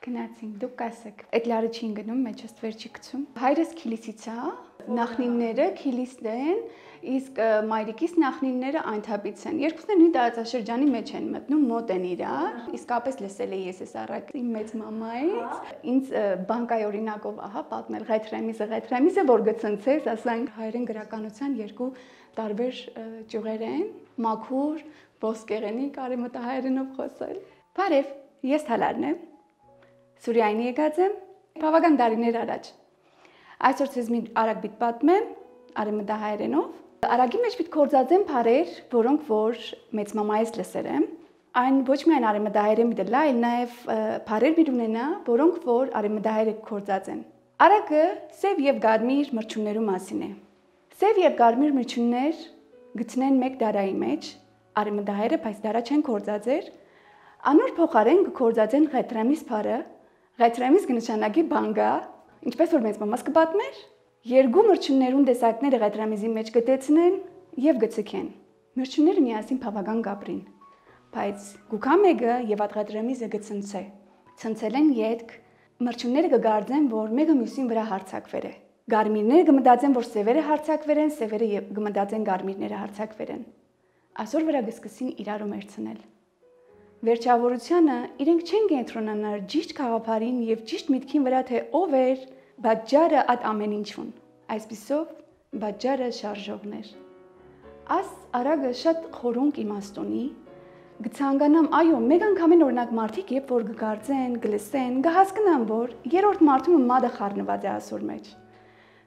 Գնացինք, դուք կասեք, այդ լարը չի գնում, մեջս վեր չի գցում։ Հայրս քիլիսից է, նախնինները քիլիստ են, իսկ մայրիկիս նախնինները այնթապից են։ Երկուսն էլ նույն տարածաշրջանի մեջ են մտնում, մոտ են իրար։ Իսկապես լսել էի ես այս առակ իմ մեծ մամայից։ Ինձ բանկայ օրինակով ահա պատմել Ղեթրեմիզը, որ գցնցես, ասենք հայերեն գրականության երկու տարբեր ճյուղեր են, մաքուր, ոսկեղենի կարի մտահայերենով խոսել։ Բարև, ես Թալարն եմ։ Սուրիայինի եկած եմ, բավական տարիներ առաջ։ Այսօր ցեզ մի արագ բիտ պատմեմ, արևմտահայերենով։ Արագի մեջ պիտի կործածեմ բառեր, որոնք որ մեծ մամայից լսել եմ։ Այն ոչ միայն արևմտահայերեն պիտի լա, այլ նաև բառեր պիտի ունենա, որոնք որ արևմտահայերը կործած են։ Արագը սև եւ կարմիր մրջուններու մասին է։ Սև եւ կարմիր մրջուններ գտնեն մեկ դարայի մեջ, արևմտահայերը բայց դարա չեն կործածեր, անոր փոխարեն կործածեն Ղեթրեմիզ բառը, Ղեթրեմիզ կնշանակի բանգա, ինչպես որ մեծ մամաս կպատմեր, երկու մրջուններուն տեսակները Ղեթրեմիզի մեջ կտեցնեն եւ գցկեն։ Մրջունները միասին բավական կապրին, բայց գուքա մեկը եւ այդ Ղեթրեմիզը գցնցե։ Ցնցել են յետք, մրջունները կգարձեն, որ մեկը մյուսին վրա հարցակվեր է։ Գարմիրները կմտածեն, որ սևերը հարցակվեր են, սևերը կմտածեն գարմիրները հարցակվեր են։ Այսօր վրա կսկսին իրարու մերցնել։ Վերջավորությանը իրենք չեն կենտրոնանար ճիշտ խաղապարին եւ ճիշտ միտքին վրա, թե ով էր բաժարը այդ ամեն ինչուն։ Այսպիսով բաժարը շարժողներ։ Աս արագը շատ խորունկ իմաստունի, գցանկանամ, այո, մեկ անգամին օրինակ մարդիկ երբ որ կգարձեն, գլսեն, կհասկանան, որ երրորդ մարդումը մադը խառնված է ասոր մեջ։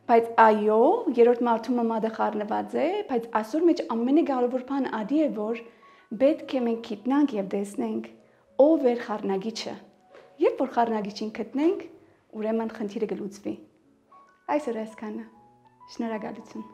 Բայց այո, երրորդ մարդումը մադը խառնված է, բայց ասոր մեջ ամենակարևոր բանը ադի է, որ պետք է մենք գիտնանք եւ տեսնենք ով էր խառնագիչը։ Երբ որ խառնագիչին գտնենք, ուրեմն խնդիրը կլուծվի։ Այսօր այսքանը։ Շնորհակալություն։